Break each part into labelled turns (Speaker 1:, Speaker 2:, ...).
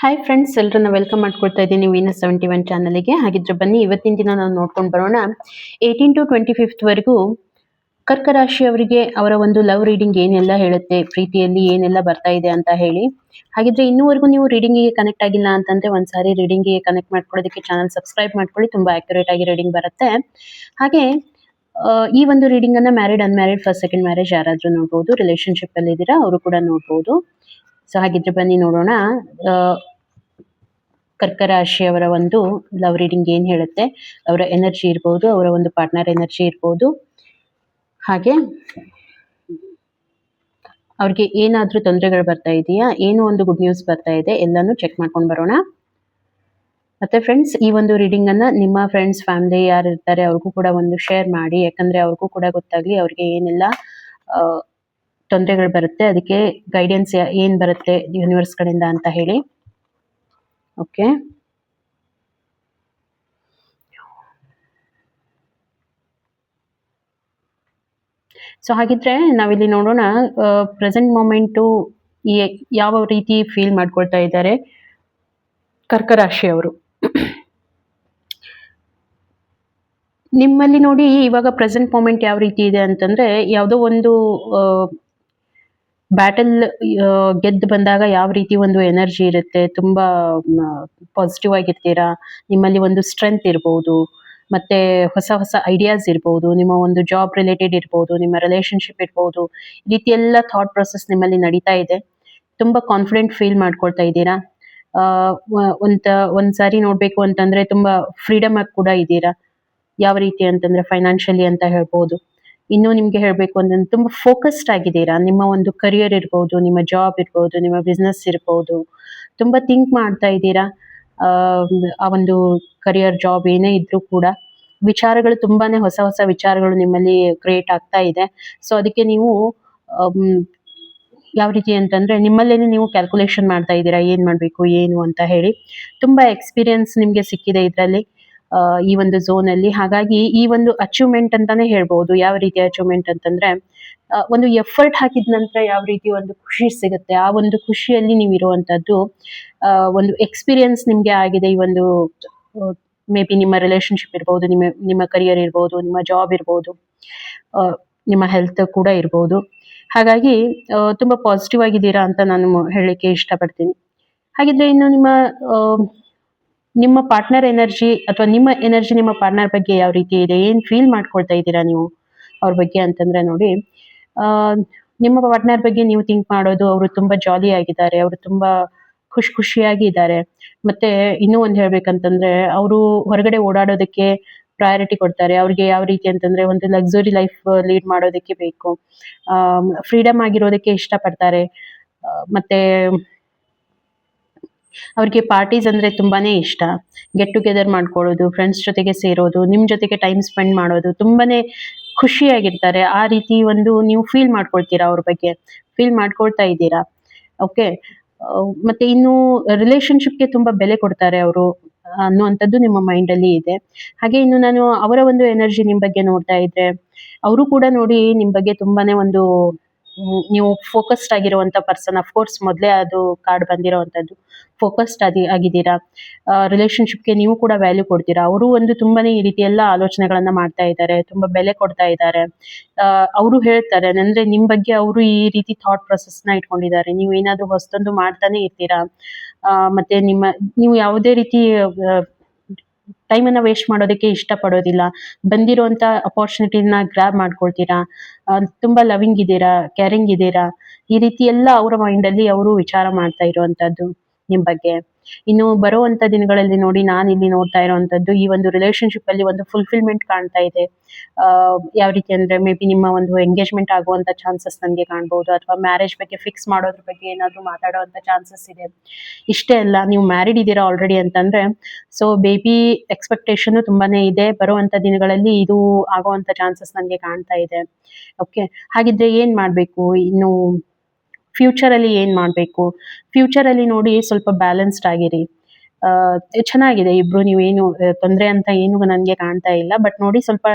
Speaker 1: Hi friends, ಎಲ್ಲರನ್ನ welcome ಮಾಡ್ಕೊಳ್ತಾ ಇದ್ದೀನಿ ವೀನಸ್ 71 ಚಾನಲ್ಗೆ. ಹಾಗಿದ್ರೆ ಬನ್ನಿ ಇವತ್ತಿನ ದಿನ ನಾವು ನೋಡ್ಕೊಂಡು ಬರೋಣ. 18 to 25 ವರೆಗೂ ಕರ್ಕ ರಾಶಿಯವರಿಗೆ ಅವರ ಒಂದು ಲವ್ ರೀಡಿಂಗ್ ಏನೆಲ್ಲ ಹೇಳುತ್ತೆ, ಪ್ರೀತಿಯಲ್ಲಿ ಏನೆಲ್ಲ ಬರ್ತಾ ಇದೆ ಅಂತ ಹೇಳಿ. ಹಾಗಿದ್ರೆ ಇನ್ನೂವರೆಗೂ ನೀವು ರೀಡಿಂಗಿಗೆ ಕನೆಕ್ಟ್ ಆಗಿಲ್ಲ ಅಂತಂದ್ರೆ ಒಂದ್ಸಾರಿ ರೀಡಿಂಗಿಗೆ ಕನೆಕ್ಟ್ ಮಾಡ್ಕೊಳ್ಳೋದಕ್ಕೆ ಚಾನಲ್ ಸಬ್ಸ್ಕ್ರೈಬ್ ಮಾಡ್ಕೊಳ್ಳಿ. ತುಂಬಾ ಆಕ್ಯುರೇಟ್ ಆಗಿ ರೀಡಿಂಗ್ ಬರುತ್ತೆ. ಹಾಗೆ ಈ ಒಂದು ರೀಡಿಂಗ್ ಅನ್ನ married, unmarried, first second marriage ಯಾರಾದ್ರೂ ನೋಡ್ಬೋದು. ರಿಲೇಶನ್ಶಿಪ್ ಅಲ್ಲಿ ಇದ್ದೀರಾ ಅವರು ಕೂಡ ನೋಡ್ಬೋದು. ಸೊ ಹಾಗಿದ್ರೆ ಬನ್ನಿ ನೋಡೋಣ. ಕರ್ಕ ರಾಶಿಯವರ ಒಂದು ಲವ್ ರೀಡಿಂಗ್ ಏನ್ ಹೇಳುತ್ತೆ, ಅವರ ಎನರ್ಜಿ ಇರ್ಬೋದು, ಅವರ ಒಂದು ಪಾರ್ಟ್ನರ್ ಎನರ್ಜಿ ಇರ್ಬೋದು, ಹಾಗೆ ಅವ್ರಿಗೆ ಏನಾದ್ರೂ ತೊಂದರೆಗಳು ಬರ್ತಾ ಇದೆಯಾ, ಏನು ಒಂದು ಗುಡ್ ನ್ಯೂಸ್ ಬರ್ತಾ ಇದೆ, ಎಲ್ಲಾನು ಚೆಕ್ ಮಾಡ್ಕೊಂಡು ಬರೋಣ. ಮತ್ತೆ ಫ್ರೆಂಡ್ಸ್, ಈ ಒಂದು ರೀಡಿಂಗ್ ಅನ್ನ ನಿಮ್ಮ ಫ್ರೆಂಡ್ಸ್, ಫ್ಯಾಮಿಲಿ ಯಾರು ಇರ್ತಾರೆ ಅವ್ರಿಗೂ ಕೂಡ ಒಂದು ಶೇರ್ ಮಾಡಿ. ಯಾಕಂದ್ರೆ ಅವ್ರಿಗೂ ಕೂಡ ಗೊತ್ತಾಗ್ಲಿ ಅವ್ರಿಗೆ ಏನೆಲ್ಲ ತೊಂದರೆಗಳು ಬರುತ್ತೆ, ಅದಕ್ಕೆ ಗೈಡೆನ್ಸ್ ಏನ್ ಬರುತ್ತೆ ಯೂನಿವರ್ಸ್ ಕಡೆಯಿಂದ ಅಂತ ಹೇಳಿ. ಓಕೆ, ಸೊ ಹಾಗಿದ್ರೆ ನಾವಿಲ್ಲಿ ನೋಡೋಣ ಪ್ರೆಸೆಂಟ್ ಮೊಮೆಂಟು ಯಾವ ರೀತಿ ಫೀಲ್ ಮಾಡ್ಕೊಳ್ತಾ ಇದ್ದಾರೆ ಕರ್ಕ ರಾಶಿಯವರು. ನಿಮ್ಮಲ್ಲಿ ನೋಡಿ ಇವಾಗ ಪ್ರೆಸೆಂಟ್ ಮೊಮೆಂಟ್ ಯಾವ ರೀತಿ ಇದೆ ಅಂತಂದ್ರೆ, ಯಾವುದೋ ಒಂದು ಬ್ಯಾಟಲ್ ಗೆದ್ದು ಬಂದಾಗ ಯಾವ ರೀತಿ ಒಂದು ಎನರ್ಜಿ ಇರುತ್ತೆ, ತುಂಬಾ ಪಾಸಿಟಿವ್ ಆಗಿರ್ತೀರಾ. ನಿಮ್ಮಲ್ಲಿ ಒಂದು ಸ್ಟ್ರೆಂತ್ ಇರ್ಬೋದು, ಮತ್ತೆ ಹೊಸ ಹೊಸ ಐಡಿಯಾಸ್ ಇರ್ಬೋದು, ನಿಮ್ಮ ಒಂದು ಜಾಬ್ ರಿಲೇಟೆಡ್ ಇರ್ಬೋದು, ನಿಮ್ಮ ರಿಲೇಶನ್ಶಿಪ್ ಇರ್ಬೋದು. ಈ ರೀತಿ ಎಲ್ಲ ಥಾಟ್ ಪ್ರೊಸೆಸ್ ನಿಮ್ಮಲ್ಲಿ ನಡೀತಾ ಇದೆ. ತುಂಬಾ ಕಾನ್ಫಿಡೆಂಟ್ ಫೀಲ್ ಮಾಡ್ಕೊಳ್ತಾ ಇದ್ದೀರಾ. ಒಂದ್ಸಾರಿ ನೋಡ್ಬೇಕು ಅಂತಂದ್ರೆ ತುಂಬಾ ಫ್ರೀಡಮ್ ಆಗಿ ಕೂಡ ಇದ್ದೀರಾ. ಯಾವ ರೀತಿ ಅಂತಂದ್ರೆ ಫೈನಾನ್ಷಿಯಲಿ ಅಂತ ಹೇಳ್ಬೋದು. ಇನ್ನು ನಿಮ್ಗೆ ಹೇಳ್ಬೇಕು ಅಂತಂದ್ರೆ ತುಂಬಾ ಫೋಕಸ್ಡ್ ಆಗಿದ್ದೀರಾ. ನಿಮ್ಮ ಒಂದು ಕರಿಯರ್ ಇರ್ಬೋದು, ನಿಮ್ಮ ಜಾಬ್ ಇರ್ಬೋದು, ನಿಮ್ಮ ಬಿಸ್ನೆಸ್ ಇರ್ಬೋದು, ತುಂಬಾ ಥಿಂಕ್ ಮಾಡ್ತಾ ಇದ್ದೀರಾ. ಆ ಒಂದು ಕರಿಯರ್, ಜಾಬ್ ಏನೇ ಇದ್ರೂ ಕೂಡ ವಿಚಾರಗಳು ತುಂಬಾನೇ ಹೊಸ ಹೊಸ ವಿಚಾರಗಳು ನಿಮ್ಮಲ್ಲಿ ಕ್ರಿಯೇಟ್ ಆಗ್ತಾ ಇದೆ. ಸೊ ಅದಕ್ಕೆ ನೀವು ಯಾವ ರೀತಿ ಅಂತಂದ್ರೆ ನಿಮ್ಮಲ್ಲೇನೆ ನೀವು ಕ್ಯಾಲ್ಕುಲೇಷನ್ ಮಾಡ್ತಾ ಇದ್ದೀರಾ, ಏನ್ ಮಾಡ್ಬೇಕು ಏನು ಅಂತ ಹೇಳಿ. ತುಂಬಾ ಎಕ್ಸ್ಪೀರಿಯನ್ಸ್ ನಿಮ್ಗೆ ಸಿಕ್ಕಿದೆ ಇದರಲ್ಲಿ, ಈ ಒಂದು ಝೋನ್ ಅಲ್ಲಿ. ಹಾಗಾಗಿ ಈ ಒಂದು ಅಚೀವ್ಮೆಂಟ್ ಅಂತಾನೆ ಹೇಳ್ಬಹುದು. ಯಾವ ರೀತಿ ಅಚೀವ್ಮೆಂಟ್ ಅಂತಂದ್ರೆ, ಒಂದು ಎಫರ್ಟ್ ಹಾಕಿದ ನಂತರ ಯಾವ ರೀತಿ ಒಂದು ಖುಷಿ ಸಿಗುತ್ತೆ, ಆ ಒಂದು ಖುಷಿಯಲ್ಲಿ ನೀವು ಇರುವಂತದ್ದು ಒಂದು ಎಕ್ಸ್ಪೀರಿಯನ್ಸ್ ನಿಮ್ಗೆ ಆಗಿದೆ. ಈ ಒಂದು ಮೇ ಬಿ ನಿಮ್ಮ ರಿಲೇಶನ್ಶಿಪ್ ಇರ್ಬೋದು, ನಿಮ್ಮ ಕರಿಯರ್ ಇರ್ಬೋದು, ನಿಮ್ಮ ಜಾಬ್ ಇರ್ಬೋದು, ನಿಮ್ಮ ಹೆಲ್ತ್ ಕೂಡ ಇರ್ಬೋದು. ಹಾಗಾಗಿ ತುಂಬಾ ಪಾಸಿಟಿವ್ ಆಗಿದ್ದೀರಾ ಅಂತ ನಾನು ಹೇಳಲಿಕ್ಕೆ ಇಷ್ಟಪಡ್ತೀನಿ. ಹಾಗಿದ್ರೆ ಇನ್ನು ನಿಮ್ಮ ಪಾರ್ಟ್ನರ್ ಎನರ್ಜಿ ಅಥವಾ ನಿಮ್ಮ ಎನರ್ಜಿ ನಿಮ್ಮ ಪಾರ್ಟ್ನರ್ ಬಗ್ಗೆ ಯಾವ ರೀತಿ ಇದೆ, ಏನ್ ಫೀಲ್ ಮಾಡ್ಕೊಳ್ತಾ ಇದ್ದೀರಾ ನೀವು ಅವ್ರ ಬಗ್ಗೆ ಅಂತಂದ್ರೆ ನೋಡಿ, ನಿಮ್ಮ ಪಾರ್ಟ್ನರ್ ಬಗ್ಗೆ ನೀವು ಥಿಂಕ್ ಮಾಡೋದು, ಅವರು ತುಂಬಾ ಜಾಲಿ ಆಗಿದ್ದಾರೆ, ಅವರು ತುಂಬಾ ಖುಷಿಯಾಗಿ ಇದ್ದಾರೆ. ಮತ್ತೆ ಇನ್ನೂ ಒಂದ್ ಹೇಳ್ಬೇಕಂತಂದ್ರೆ, ಅವರು ಹೊರಗಡೆ ಓಡಾಡೋದಕ್ಕೆ ಪ್ರಯಾರಿಟಿ ಕೊಡ್ತಾರೆ. ಅವ್ರಿಗೆ ಯಾವ ರೀತಿ ಅಂತಂದ್ರೆ ಒಂದು ಲಕ್ಸುರಿ ಲೈಫ್ ಲೀಡ್ ಮಾಡೋದಕ್ಕೆ ಬೇಕು, ಫ್ರೀಡಮ್ ಆಗಿರೋದಕ್ಕೆ ಇಷ್ಟಪಡ್ತಾರೆ. ಮತ್ತೆ ಅವ್ರಿಗೆ ಪಾರ್ಟೀಸ್ ಅಂದ್ರೆ ತುಂಬಾನೇ ಇಷ್ಟ. ಗೆಟ್ ಟುಗೆದರ್ ಮಾಡ್ಕೊಳ್ಳೋದು, ಫ್ರೆಂಡ್ಸ್ ಜೊತೆಗೆ ಸೇರೋದು, ನಿಮ್ ಜೊತೆಗೆ ಟೈಮ್ ಸ್ಪೆಂಡ್ ಮಾಡೋದು, ತುಂಬಾನೇ ಖುಷಿಯಾಗಿರ್ತಾರೆ. ಆ ರೀತಿ ಒಂದು ನೀವು ಫೀಲ್ ಮಾಡ್ಕೊಳ್ತೀರಾ, ಅವ್ರ ಬಗ್ಗೆ ಫೀಲ್ ಮಾಡ್ಕೊಳ್ತಾ ಇದ್ದೀರಾ. ಓಕೆ, ಮತ್ತೆ ಇನ್ನು ರಿಲೇಶನ್ಶಿಪ್ಗೆ ತುಂಬಾ ಬೆಲೆ ಕೊಡ್ತಾರೆ ಅವರು ಅನ್ನುವಂಥದ್ದು ನಿಮ್ಮ ಮೈಂಡ್ ಅಲ್ಲಿ ಇದೆ. ಹಾಗೆ ಇನ್ನು ನಾನು ಅವರ ಒಂದು ಎನರ್ಜಿ ನಿಮ್ ಬಗ್ಗೆ ನೋಡ್ತಾ ಇದ್ರೆ, ಅವರು ಕೂಡ ನೋಡಿ ನಿಮ್ ಬಗ್ಗೆ ತುಂಬಾನೇ ಒಂದು ನೀವು ಫೋಕಸ್ಡ್ ಆಗಿರುವಂತ ಪರ್ಸನ್. ಅಫ್ಕೋರ್ಸ್ ಮೊದಲೇ ಅದು ಕಾರ್ಡ್ ಬಂದಿರೋವಂಥದ್ದು. ಫೋಕಸ್ಡ್ ಆಗಿದ್ದೀರಾ. ರಿಲೇಶನ್ಶಿಪ್ಗೆ ನೀವು ಕೂಡ ವ್ಯಾಲ್ಯೂ ಕೊಡ್ತೀರಾ. ಅವರು ಒಂದು ತುಂಬಾನೇ ಈ ರೀತಿ ಎಲ್ಲ ಆಲೋಚನೆಗಳನ್ನ ಮಾಡ್ತಾ ಇದ್ದಾರೆ, ತುಂಬಾ ಬೆಲೆ ಕೊಡ್ತಾ ಇದ್ದಾರೆ. ಅವರು ಹೇಳ್ತಾರೆ ಅಂದ್ರೆ ನಿಮ್ ಬಗ್ಗೆ ಅವರು ಈ ರೀತಿ ಥಾಟ್ ಪ್ರೊಸೆಸ್ ನ ಇಟ್ಕೊಂಡಿದ್ದಾರೆ. ನೀವು ಏನಾದ್ರೂ ಹೊಸದೊಂದು ಮಾಡ್ತಾನೆ ಇರ್ತೀರಾ. ಮತ್ತೆ ನೀವು ಯಾವುದೇ ರೀತಿ ಟೈಮ್ ಅನ್ನ ವೇಸ್ಟ್ ಮಾಡೋದಕ್ಕೆ ಇಷ್ಟಪಡೋದಿಲ್ಲ. ಬಂದಿರುವಂತ ಅಪಾರ್ಚುನಿಟಿನ ಗ್ರಾಬ್ ಮಾಡ್ಕೊಳ್ತೀರಾ. ತುಂಬಾ ಲವಿಂಗ್ ಇದ್ದೀರಾ, ಕೇರಿಂಗ್ ಇದ್ದೀರಾ. ಈ ರೀತಿ ಎಲ್ಲ ಅವರ ಮೈಂಡ್ ಅಲ್ಲಿ ಅವರು ವಿಚಾರ ಮಾಡ್ತಾ ಇರುವಂತದ್ದು ನಿಮ್ ಬಗ್ಗೆ. ಇನ್ನು ಬರುವಂತ ದಿನಗಳಲ್ಲಿ ನೋಡಿ, ನಾನು ಇಲ್ಲಿ ನೋಡ್ತಾ ಇರುವಂತದ್ದು ಈ ಒಂದು ರಿಲೇಶನ್ಶಿಪ್ ಅಲ್ಲಿ ಒಂದು ಫುಲ್ಫಿಲ್ಮೆಂಟ್ ಕಾಣ್ತಾ ಇದೆ. ಯಾವ ರೀತಿ ಅಂದ್ರೆ ಮೇ ಬಿ ನಿಮ್ಮ ಒಂದು ಎಂಗೇಜ್ಮೆಂಟ್ ಆಗುವಂತ ಚಾನ್ಸಸ್ ನನಗೆ ಕಾಣ್ಬಹುದು, ಅಥವಾ ಮ್ಯಾರೇಜ್ ಬಗ್ಗೆ ಫಿಕ್ಸ್ ಮಾಡೋದ್ರ ಬಗ್ಗೆ ಏನಾದ್ರು ಮಾತಾಡುವಂತ ಚಾನ್ಸಸ್ ಇದೆ. ಇಷ್ಟೇ ಅಲ್ಲ, ನೀವು ಮ್ಯಾರಿಡ್ ಇದ್ದೀರಾ ಆಲ್ರೆಡಿ ಅಂತಂದ್ರೆ, ಸೊ ಬೇಬಿ ಎಕ್ಸ್ಪೆಕ್ಟೇಷನ್ ತುಂಬಾನೇ ಇದೆ. ಬರುವಂತ ದಿನಗಳಲ್ಲಿ ಇದು ಆಗುವಂತ ಚಾನ್ಸಸ್ ನನಗೆ ಕಾಣ್ತಾ ಇದೆ. ಓಕೆ, ಹಾಗಿದ್ರೆ ಏನ್ ಮಾಡ್ಬೇಕು ಇನ್ನು ಫ್ಯೂಚರ್ ಅಲ್ಲಿ, ಏನ್ ಮಾಡ್ಬೇಕು ಫ್ಯೂಚರ್ ಅಲ್ಲಿ ನೋಡಿ, ಸ್ವಲ್ಪ ಬ್ಯಾಲೆನ್ಸ್ಡ್ ಆಗಿರಿ. ಚೆನ್ನಾಗಿದೆ ಇಬ್ರು. ನೀವೇನು ತೊಂದರೆ ಅಂತ ಏನು ನನಗೆ ಕಾಣ್ತಾ ಇಲ್ಲ. ಬಟ್ ನೋಡಿ ಸ್ವಲ್ಪ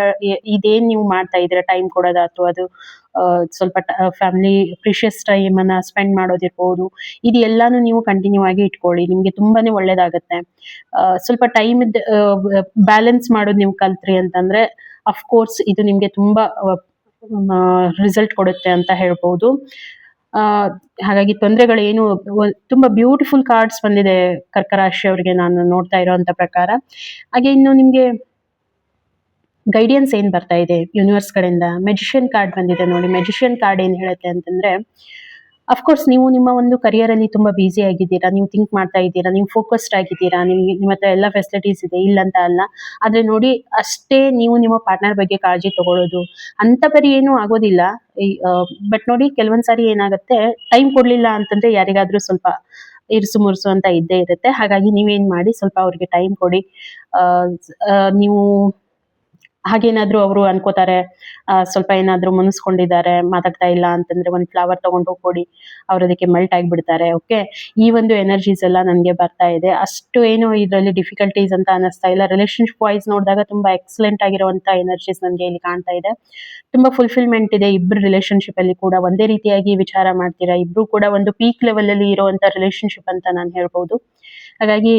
Speaker 1: ಇದೇನ್ ನೀವು ಮಾಡ್ತಾ ಇದ್ದೀರಾ, ಟೈಮ್ ಕೊಡೋದಾಯ್ತು, ಅದು ಸ್ವಲ್ಪ ಫ್ಯಾಮಿಲಿ ಪ್ರಿಷಿಯಸ್ ಟೈಮ್ ಅನ್ನ ಸ್ಪೆಂಡ್ ಮಾಡೋದಿರ್ಬೋದು, ಇದು ಎಲ್ಲಾನು ನೀವು ಕಂಟಿನ್ಯೂ ಆಗಿ ಇಟ್ಕೊಳ್ಳಿ, ನಿಮ್ಗೆ ತುಂಬಾನೇ ಒಳ್ಳೇದಾಗತ್ತೆ. ಸ್ವಲ್ಪ ಟೈಮ್ ಬ್ಯಾಲೆನ್ಸ್ ಮಾಡೋದು ನೀವು ಕಲ್ತ್ರಿ ಅಂತಂದ್ರೆ ಅಫ್ಕೋರ್ಸ್ ಇದು ನಿಮ್ಗೆ ತುಂಬಾ ರಿಸಲ್ಟ್ ಕೊಡುತ್ತೆ ಅಂತ ಹೇಳ್ಬೋದು. ಆ ಹಾಗಾಗಿ ತೊಂದರೆಗಳೇನು, ತುಂಬಾ ಬ್ಯೂಟಿಫುಲ್ ಕಾರ್ಡ್ಸ್ ಬಂದಿದೆ ಕರ್ಕ ರಾಶಿಯವರಿಗೆ ನಾನು ನೋಡ್ತಾ ಇರೋಂತ ಪ್ರಕಾರ. ಹಾಗೆ ಇನ್ನು ನಿಮ್ಗೆ ಗೈಡೆನ್ಸ್ ಏನ್ ಬರ್ತಾ ಇದೆ ಯೂನಿವರ್ಸ್ ಕಡೆಯಿಂದ, ಮೆಜಿಷಿಯನ್ ಕಾರ್ಡ್ ಬಂದಿದೆ ನೋಡಿ. ಮೆಜಿಷಿಯನ್ ಕಾರ್ಡ್ ಏನ್ ಹೇಳುತ್ತೆ ಅಂತಂದ್ರೆ, ಅಫ್ಕೋರ್ಸ್ ನೀವು ನಿಮ್ಮ ಒಂದು ಕರಿಯರ್ ಅಲ್ಲಿ ತುಂಬಾ ಬ್ಯುಸಿ ಆಗಿದ್ದೀರಾ, ನೀವು ಥಿಂಕ್ ಮಾಡ್ತಾ ಇದ್ದೀರಾ, ನೀವು ಫೋಕಸ್ಡ್ ಆಗಿದ್ದೀರಾ, ನಿಮ್ಮ ಹತ್ರ ಎಲ್ಲ ಫೆಸಿಲಿಟೀಸ್ ಇದೆ, ಇಲ್ಲ ಅಂತ ಅಲ್ಲ. ಆದ್ರೆ ನೋಡಿ, ಅಷ್ಟೇ ನೀವು ನಿಮ್ಮ ಪಾರ್ಟ್ನರ್ ಬಗ್ಗೆ ಕಾಳಜಿ ತಗೊಳ್ಳೋದು ಅಂತ ಬರೀ ಏನೂ ಆಗೋದಿಲ್ಲ. ಬಟ್ ನೋಡಿ, ಕೆಲವೊಂದ್ ಸಾರಿ ಏನಾಗುತ್ತೆ, ಟೈಮ್ ಕೊಡ್ಲಿಲ್ಲ ಅಂತಂದ್ರೆ ಯಾರಿಗಾದ್ರೂ ಸ್ವಲ್ಪ ಇರ್ಸು ಮುರ್ಸು ಅಂತ ಇದ್ದೇ ಇರುತ್ತೆ. ಹಾಗಾಗಿ ನೀವೇನ್ ಮಾಡಿ, ಸ್ವಲ್ಪ ಅವ್ರಿಗೆ ಟೈಮ್ ಕೊಡಿ. ಆ ಆ, ನೀವು ಹಾಗೇನಾದ್ರೂ ಅವರು ಅನ್ಕೋತಾರೆ, ಸ್ವಲ್ಪ ಏನಾದ್ರೂ ಮುನಿಸ್ಕೊಂಡಿದ್ದಾರೆ, ಮಾತಾಡ್ತಾ ಇಲ್ಲ ಅಂತಂದ್ರೆ ಒಂದು ಫ್ಲವರ್ ತಗೊಂಡು ಕೊಡಿ, ಅವ್ರು ಅದಕ್ಕೆ ಮೆಲ್ಟ್ ಆಗಿಬಿಡ್ತಾರೆ. ಓಕೆ, ಈ ಒಂದು ಎನರ್ಜೀಸ್ ಎಲ್ಲ ನನಗೆ ಬರ್ತಾ ಇದೆ. ಅಷ್ಟು ಏನು ಇದರಲ್ಲಿ ಡಿಫಿಕಲ್ಟೀಸ್ ಅಂತ ಅನಿಸ್ತಾ ಇಲ್ಲ. ರಿಲೇಶನ್ಶಿಪ್ ವೈಸ್ ನೋಡಿದಾಗ ತುಂಬಾ ಎಕ್ಸಲೆಂಟ್ ಆಗಿರುವಂತ ಎನರ್ಜೀಸ್ ನನಗೆ ಇಲ್ಲಿ ಕಾಣ್ತಾ ಇದೆ. ತುಂಬಾ ಫುಲ್ಫಿಲ್ಮೆಂಟ್ ಇದೆ ಇಬ್ರು ರಿಲೇಶನ್ಶಿಪ್ ಅಲ್ಲಿ ಕೂಡ. ಒಂದೇ ರೀತಿಯಾಗಿ ವಿಚಾರ ಮಾಡ್ತೀರಾ, ಇಬ್ರು ಕೂಡ ಒಂದು ಪೀಕ್ ಲೆವೆಲ್ ಅಲ್ಲಿ ಇರುವಂತ ರಿಲೇಶನ್ಶಿಪ್ ಅಂತ ನಾನು ಹೇಳ್ಬೋದು. ಹಾಗಾಗಿ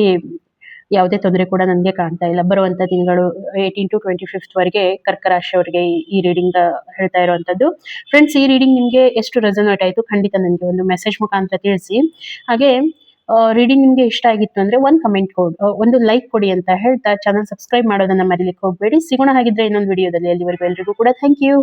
Speaker 1: ಯಾವುದೇ ತೊಂದರೆ ಕೂಡ ನನಗೆ ಕಾಣ್ತಾ ಇಲ್ಲ. ಬರುವಂತ ದಿನಗಳು 18 to 25 ವರೆಗೆ ಕರ್ಕ ರಾಶಿಯವರಿಗೆ ಈ ರೀಡಿಂಗ್ ಹೇಳ್ತಾ ಇರುವಂತದ್ದು. ಫ್ರೆಂಡ್ಸ್, ಈ ರೀಡಿಂಗ್ ನಿಮ್ಗೆ ಎಷ್ಟು ರೆಸೊನೇಟ್ ಆಯ್ತು ಖಂಡಿತ ನನಗೆ ಒಂದು ಮೆಸೇಜ್ ಮುಖಾಂತರ ತಿಳಿಸಿ. ಹಾಗೆ ರೀಡಿಂಗ್ ನಿಮ್ಗೆ ಇಷ್ಟ ಆಗಿತ್ತು ಅಂದ್ರೆ ಒಂದು ಕಮೆಂಟ್ ಕೊಡಿ, ಒಂದು ಲೈಕ್ ಕೊಡಿ ಅಂತ ಹೇಳ್ತಾ ಚಾನಲ್ ಸಬ್ಸ್ಕ್ರೈಬ್ ಮಾಡೋದನ್ನ ಮರಿಲಿಕ್ಕೆ ಹೋಗಬೇಡಿ. ಸಿಗೋಣ ಹಾಗಿದ್ರೆ ಇನ್ನೊಂದು ವಿಡಿಯೋದಲ್ಲಿ. ಅಲ್ಲಿವರೆಗೂ ಎಲ್ರಿಗೂ ಕೂಡ ಥ್ಯಾಂಕ್ ಯು.